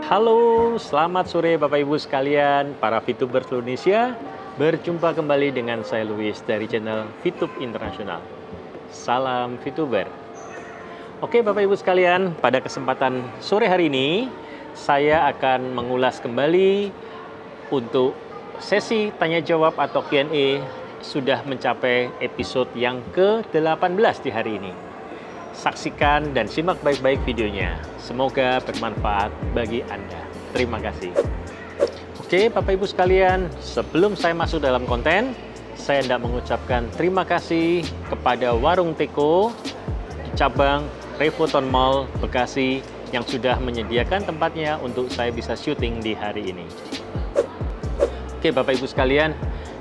Halo, selamat sore Bapak Ibu sekalian, para VTuber seluruh Indonesia. Berjumpa kembali dengan saya Luis dari channel VTube Internasional. Salam VTuber. Oke Bapak Ibu sekalian, pada kesempatan sore hari ini, saya akan mengulas kembali untuk sesi tanya jawab atau Q&A sudah mencapai episode yang ke-18 di hari ini. Saksikan dan simak baik-baik videonya. Semoga bermanfaat bagi Anda. Terima kasih. Oke, Bapak Ibu sekalian, sebelum saya masuk dalam konten, saya hendak mengucapkan terima kasih kepada Warung Teko di cabang Revoton Mall Bekasi yang sudah menyediakan tempatnya untuk saya bisa syuting di hari ini. Oke, Bapak Ibu sekalian,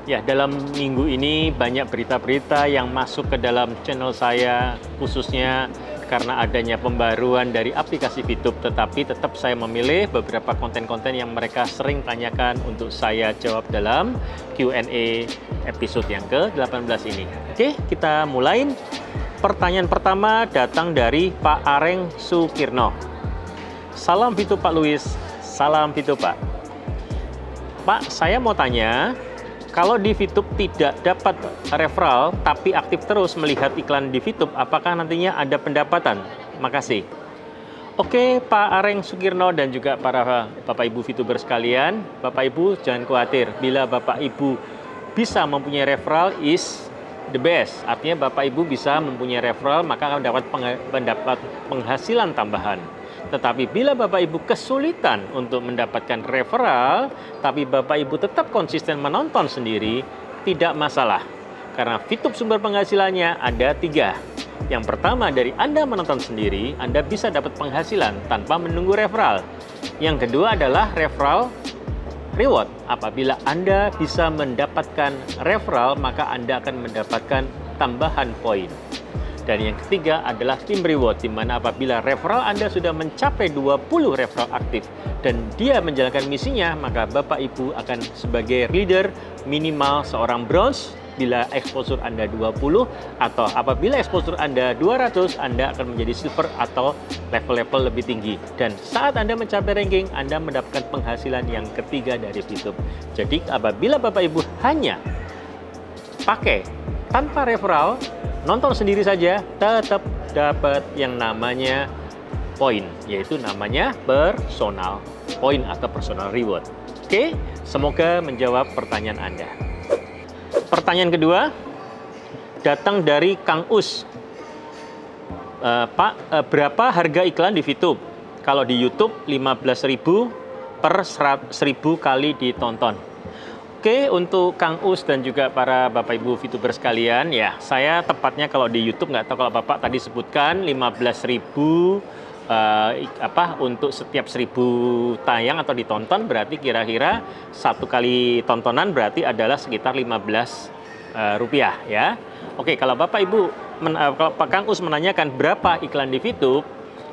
ya, dalam minggu ini banyak berita-berita yang masuk ke dalam channel saya, khususnya karena adanya pembaruan dari aplikasi VTube, tetapi tetap saya memilih beberapa konten-konten yang mereka sering tanyakan untuk saya jawab dalam Q&A episode yang ke-18 ini. Oke, kita mulai. Pertanyaan pertama datang dari Pak Areng Sukirno. Salam VTube Pak Luis, salam VTube Pak. Pak, saya mau tanya, kalau di VTube tidak dapat referral, tapi aktif terus melihat iklan di VTube, apakah nantinya ada pendapatan? Makasih. Oke, Pak Areng Sukirno dan juga para Bapak Ibu VTuber sekalian, Bapak Ibu jangan khawatir. Bila Bapak Ibu bisa mempunyai referral is the best. Artinya Bapak Ibu bisa mempunyai referral, maka akan mendapat penghasilan tambahan. Tetapi bila Bapak Ibu kesulitan untuk mendapatkan referral, tapi Bapak Ibu tetap konsisten menonton sendiri, tidak masalah. Karena VTube sumber penghasilannya ada 3. Yang pertama, dari Anda menonton sendiri, Anda bisa dapat penghasilan tanpa menunggu referral. Yang kedua adalah referral reward. Apabila Anda bisa mendapatkan referral, maka Anda akan mendapatkan tambahan poin. Dan yang ketiga adalah team reward, di mana apabila referral Anda sudah mencapai 20 referral aktif dan dia menjalankan misinya, maka Bapak Ibu akan sebagai leader minimal seorang bronze bila exposure Anda 20, atau apabila exposure Anda 200, Anda akan menjadi silver atau level-level lebih tinggi. Dan saat Anda mencapai ranking, Anda mendapatkan penghasilan yang ketiga dari VTube. Jadi apabila Bapak Ibu hanya pakai tanpa referral, nonton sendiri saja, tetap dapat yang namanya poin, yaitu namanya personal point atau personal reward. Oke, semoga menjawab pertanyaan Anda. Pertanyaan kedua datang dari Kang Us. Pak, berapa harga iklan di VTube? Kalau di YouTube 15.000 per 1.000 kali ditonton. Oke, untuk Kang Us dan juga para Bapak Ibu VTuber sekalian, ya, saya tepatnya kalau di YouTube nggak tahu kalau Bapak tadi sebutkan 15.000 untuk setiap 1.000 tayang atau ditonton, berarti kira-kira satu kali tontonan berarti adalah sekitar 15 rupiah, ya. Oke, kalau Bapak Ibu kalau Pak Kang Us menanyakan berapa iklan di VTube,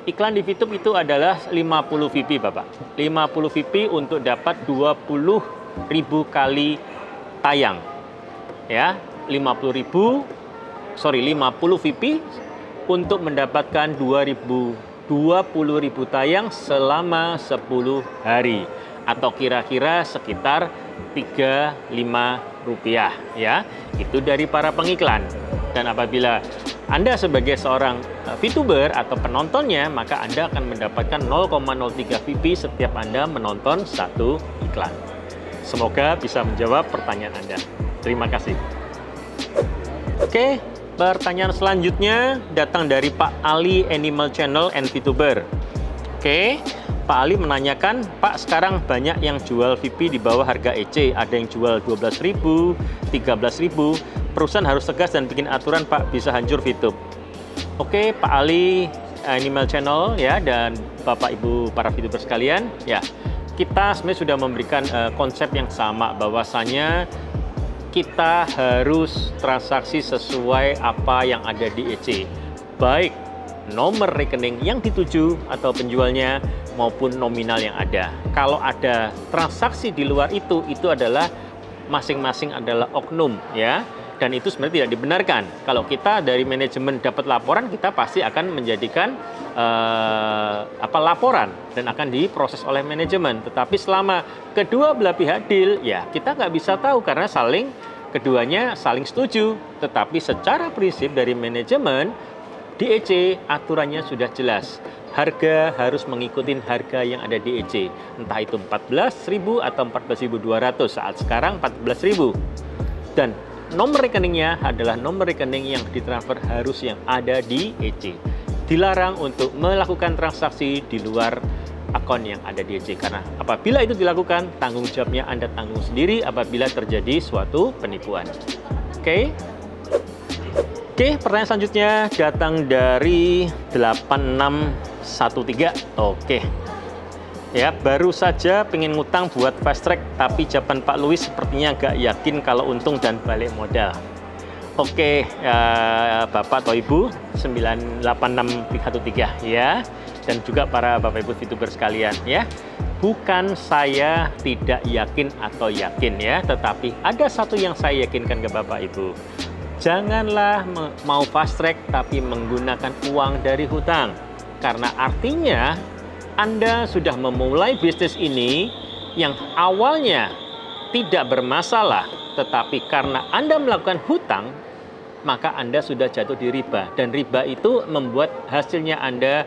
iklan di VTube itu adalah 50 VP, Bapak. 50 VP untuk dapat 20.000 kali tayang, ya, 50 VP untuk mendapatkan 20.000 tayang selama 10 hari atau kira-kira sekitar 35 rupiah, ya. Itu dari para pengiklan. Dan apabila Anda sebagai seorang VTuber atau penontonnya, maka Anda akan mendapatkan 0,03 VP setiap Anda menonton satu iklan. Semoga bisa menjawab pertanyaan Anda. Terima kasih. Oke, pertanyaan selanjutnya datang dari Pak Ali Animal Channel and VTuber. Oke, Pak Ali menanyakan, Pak, sekarang banyak yang jual VP di bawah harga EC. Ada yang jual 12.000, 13.000. Perusahaan harus tegas dan bikin aturan, Pak, bisa hancur VTube. Oke, Pak Ali Animal Channel, ya, dan Bapak Ibu para VTuber sekalian, ya. Kita sebenarnya sudah memberikan konsep yang sama, bahwasanya kita harus transaksi sesuai apa yang ada di EC, baik nomor rekening yang dituju atau penjualnya maupun nominal yang ada. Kalau ada transaksi di luar itu adalah masing-masing adalah oknum, ya. Dan itu sebenarnya tidak dibenarkan. Kalau kita dari manajemen dapat laporan, kita pasti akan menjadikan laporan dan akan diproses oleh manajemen. Tetapi selama kedua belah pihak deal, ya kita nggak bisa tahu karena keduanya saling setuju. Tetapi secara prinsip dari manajemen, DEC aturannya sudah jelas. Harga harus mengikuti harga yang ada di EC. Entah itu 14.000 atau 14.200. Saat sekarang 14.000. Dan nomor rekeningnya adalah nomor rekening yang ditransfer harus yang ada di EC. Dilarang untuk melakukan transaksi di luar akun yang ada di EC. Karena apabila itu dilakukan, tanggung jawabnya Anda tanggung sendiri apabila terjadi suatu penipuan. Oke, pertanyaan selanjutnya datang dari 8613. Oke. Ya, baru saja pengen ngutang buat fast track, tapi jawaban Pak Louis sepertinya nggak yakin kalau untung dan balik modal. Oke, Bapak atau Ibu 986313 ya, dan juga para Bapak Ibu VTuber sekalian ya. Bukan saya tidak yakin atau yakin ya, tetapi ada satu yang saya yakinkan ke Bapak Ibu. Janganlah mau fast track tapi menggunakan uang dari hutang. Karena artinya Anda sudah memulai bisnis ini yang awalnya tidak bermasalah, tetapi karena Anda melakukan hutang, maka Anda sudah jatuh di riba. Dan riba itu membuat hasilnya Anda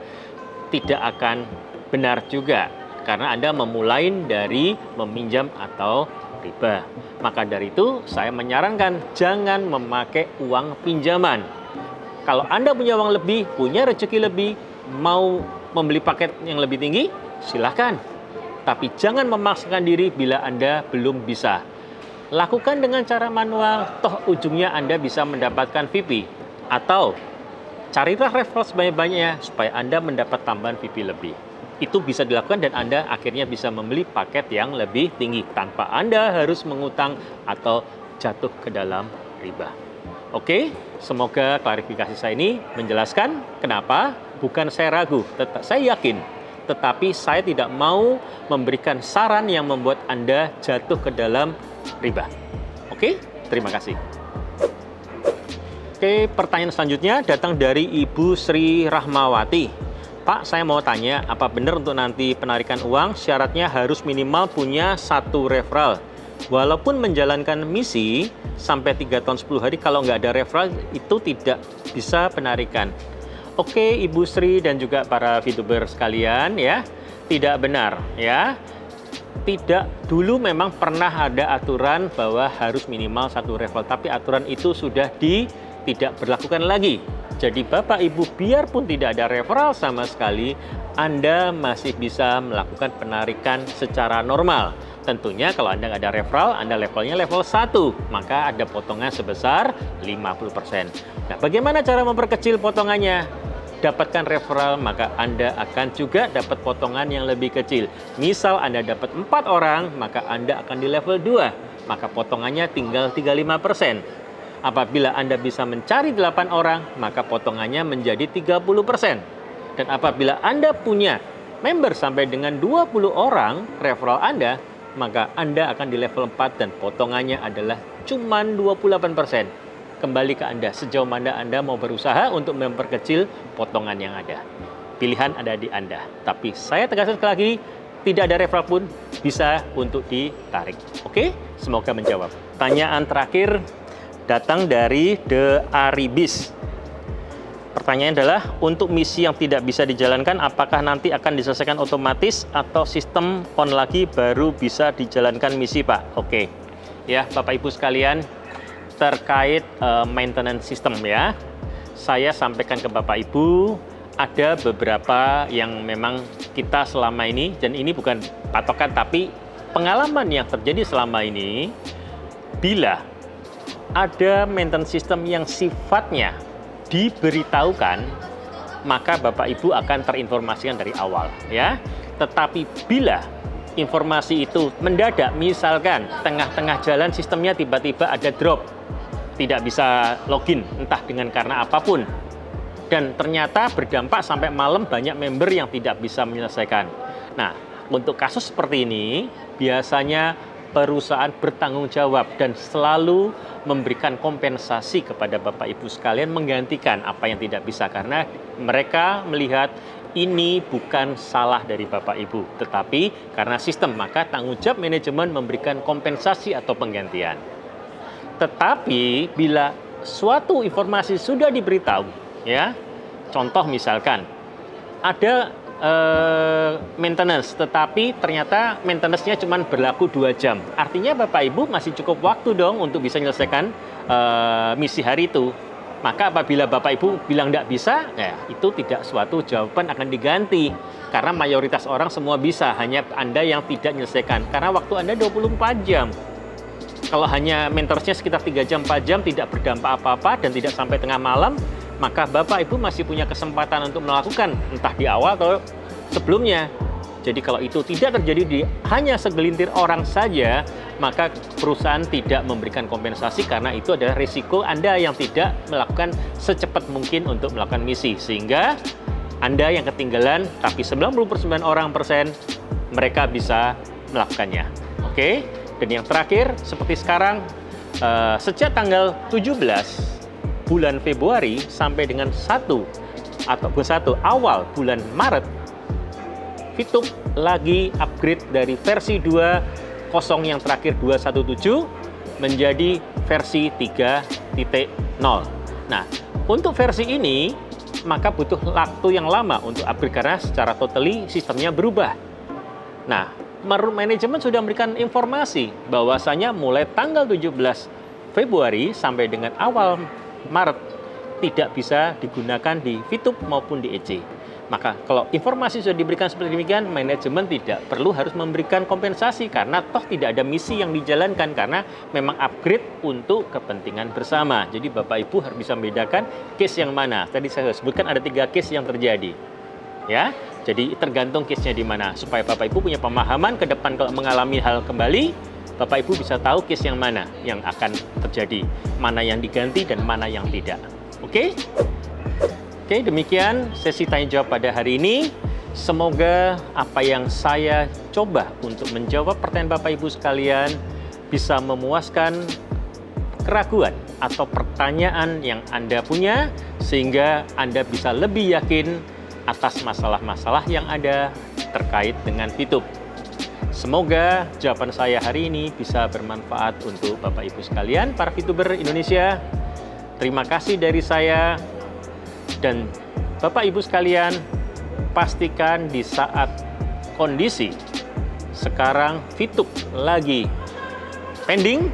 tidak akan benar juga. Karena Anda memulai dari meminjam atau riba. Maka dari itu saya menyarankan jangan memakai uang pinjaman. Kalau Anda punya uang lebih, punya rezeki lebih, mau membeli paket yang lebih tinggi, silahkan. Tapi jangan memaksakan diri bila Anda belum bisa. Lakukan dengan cara manual, toh ujungnya Anda bisa mendapatkan VIP. Atau carilah referral sebanyak-banyaknya supaya Anda mendapat tambahan VIP lebih. Itu bisa dilakukan dan Anda akhirnya bisa membeli paket yang lebih tinggi tanpa Anda harus mengutang atau jatuh ke dalam riba. Oke, semoga klarifikasi saya ini menjelaskan kenapa bukan saya ragu, saya yakin. Tetapi saya tidak mau memberikan saran yang membuat Anda jatuh ke dalam riba. Oke, terima kasih. Oke, pertanyaan selanjutnya datang dari Ibu Sri Rahmawati. Pak, saya mau tanya, apa benar untuk nanti penarikan uang syaratnya harus minimal punya 1 referral? Walaupun menjalankan misi sampai 3 tahun 10 hari, kalau nggak ada referral itu tidak bisa penarikan. Oke, Ibu Sri dan juga para VTuber sekalian ya, tidak benar ya. Tidak, dulu memang pernah ada aturan bahwa harus minimal 1 referral, tapi aturan itu sudah tidak berlakukan lagi. Jadi Bapak Ibu biarpun tidak ada referral sama sekali, Anda masih bisa melakukan penarikan secara normal. Tentunya kalau Anda nggak ada referral, Anda levelnya level 1, maka ada potongan sebesar 50%. Nah, bagaimana cara memperkecil potongannya? Dapatkan referral, maka Anda akan juga dapat potongan yang lebih kecil. Misal Anda dapat 4 orang, maka Anda akan di level 2, maka potongannya tinggal 35%. Apabila Anda bisa mencari 8 orang, maka potongannya menjadi 30%. Dan apabila Anda punya member sampai dengan 20 orang referral Anda, maka Anda akan di level 4 dan potongannya adalah cuma 28%. Kembali ke Anda, sejauh mana Anda mau berusaha untuk memperkecil potongan yang ada. Pilihan ada di Anda. Tapi saya tegaskan sekali lagi, tidak ada referral pun bisa untuk ditarik. Oke, semoga menjawab. Pertanyaan terakhir datang dari The Aribis. Pertanyaan adalah, untuk misi yang tidak bisa dijalankan, apakah nanti akan diselesaikan otomatis atau sistem on lagi baru bisa dijalankan misi, Pak? Oke, ya Bapak Ibu sekalian, terkait maintenance system ya, saya sampaikan ke Bapak Ibu, ada beberapa yang memang kita selama ini, dan ini bukan patokan, tapi pengalaman yang terjadi selama ini, bila ada maintenance system yang sifatnya diberitahukan, maka Bapak Ibu akan terinformasikan dari awal ya. Tetapi bila informasi itu mendadak, misalkan tengah-tengah jalan sistemnya tiba-tiba ada drop, tidak bisa login entah dengan karena apapun, dan ternyata berdampak sampai malam banyak member yang tidak bisa menyelesaikan. Nah, untuk kasus seperti ini biasanya perusahaan bertanggung jawab dan selalu memberikan kompensasi kepada Bapak Ibu sekalian, menggantikan apa yang tidak bisa, karena mereka melihat ini bukan salah dari Bapak Ibu, tetapi karena sistem, maka tanggung jawab manajemen memberikan kompensasi atau penggantian. Tetapi bila suatu informasi sudah diberitahu, ya, contoh misalkan ada maintenance, tetapi ternyata maintenance-nya cuma berlaku 2 jam. Artinya Bapak Ibu masih cukup waktu dong untuk bisa menyelesaikan misi hari itu. Maka apabila Bapak Ibu bilang tidak bisa, ya, itu tidak suatu jawaban akan diganti. Karena mayoritas orang semua bisa, hanya Anda yang tidak menyelesaikan. Karena waktu Anda 24 jam. Kalau hanya maintenance-nya sekitar 3 jam, 4 jam, tidak berdampak apa-apa dan tidak sampai tengah malam, maka Bapak Ibu masih punya kesempatan untuk melakukan entah di awal atau sebelumnya. Jadi kalau itu tidak terjadi di hanya segelintir orang saja, maka perusahaan tidak memberikan kompensasi karena itu adalah risiko Anda yang tidak melakukan secepat mungkin untuk melakukan misi. Sehingga Anda yang ketinggalan, tapi 99% mereka bisa melakukannya. Oke? Dan yang terakhir, seperti sekarang, sejak tanggal 17 bulan Februari sampai dengan 1 awal bulan Maret, Fitup lagi upgrade dari versi 2.0 yang terakhir 2.17 menjadi versi 3.0. Nah, untuk versi ini maka butuh waktu yang lama untuk upgrade karena secara totally sistemnya berubah. Nah, manajemen sudah memberikan informasi bahwasanya mulai tanggal 17 Februari sampai dengan awal Maret tidak bisa digunakan di Fitup maupun di EC. Maka kalau informasi sudah diberikan seperti demikian, manajemen tidak perlu harus memberikan kompensasi karena toh tidak ada misi yang dijalankan karena memang upgrade untuk kepentingan bersama. Jadi Bapak Ibu harus bisa membedakan case yang mana. Tadi saya sebutkan ada 3 case yang terjadi. Ya, jadi tergantung case-nya di mana supaya Bapak Ibu punya pemahaman ke depan kalau mengalami hal kembali, Bapak Ibu bisa tahu case yang mana yang akan terjadi, mana yang diganti dan mana yang tidak. Oke? Oke, demikian sesi tanya jawab pada hari ini. Semoga apa yang saya coba untuk menjawab pertanyaan Bapak Ibu sekalian bisa memuaskan keraguan atau pertanyaan yang Anda punya sehingga Anda bisa lebih yakin atas masalah-masalah yang ada terkait dengan Fitup. Semoga jawaban saya hari ini bisa bermanfaat untuk Bapak Ibu sekalian, para Fituber Indonesia. Terima kasih dari saya. Dan Bapak Ibu sekalian, pastikan di saat kondisi sekarang Fitup lagi pending,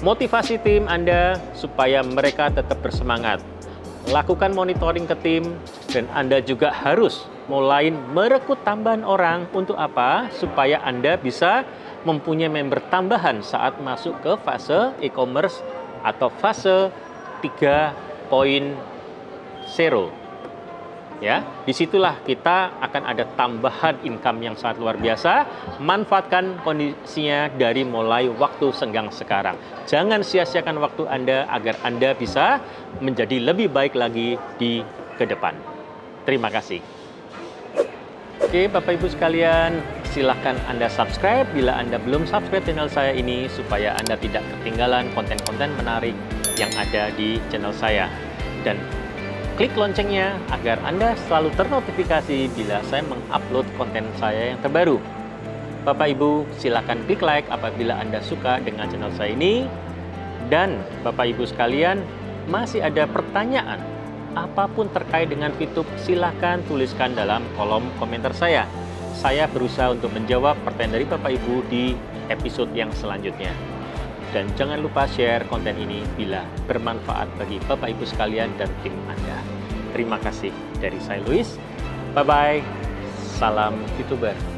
motivasi tim Anda supaya mereka tetap bersemangat. Lakukan monitoring ke tim dan Anda juga harus mulai merekrut tambahan orang untuk apa? Supaya Anda bisa mempunyai member tambahan saat masuk ke fase e-commerce atau fase 3.0. Ya, disitulah kita akan ada tambahan income yang sangat luar biasa. Manfaatkan kondisinya dari mulai waktu senggang sekarang. Jangan sia-siakan waktu Anda agar Anda bisa menjadi lebih baik lagi di ke depan. Terima kasih. Oke, Bapak Ibu sekalian, silahkan Anda subscribe bila Anda belum subscribe channel saya ini supaya Anda tidak ketinggalan konten-konten menarik yang ada di channel saya. Dan klik loncengnya agar Anda selalu ternotifikasi bila saya mengupload konten saya yang terbaru. Bapak Ibu, silakan klik like apabila Anda suka dengan channel saya ini. Dan Bapak Ibu sekalian, masih ada pertanyaan apapun terkait dengan Fitup, silakan tuliskan dalam kolom komentar saya. Saya berusaha untuk menjawab pertanyaan dari Bapak Ibu di episode yang selanjutnya. Dan jangan lupa share konten ini bila bermanfaat bagi Bapak Ibu sekalian dan tim Anda. Terima kasih dari saya Luis. Bye-bye. Salam Fituber.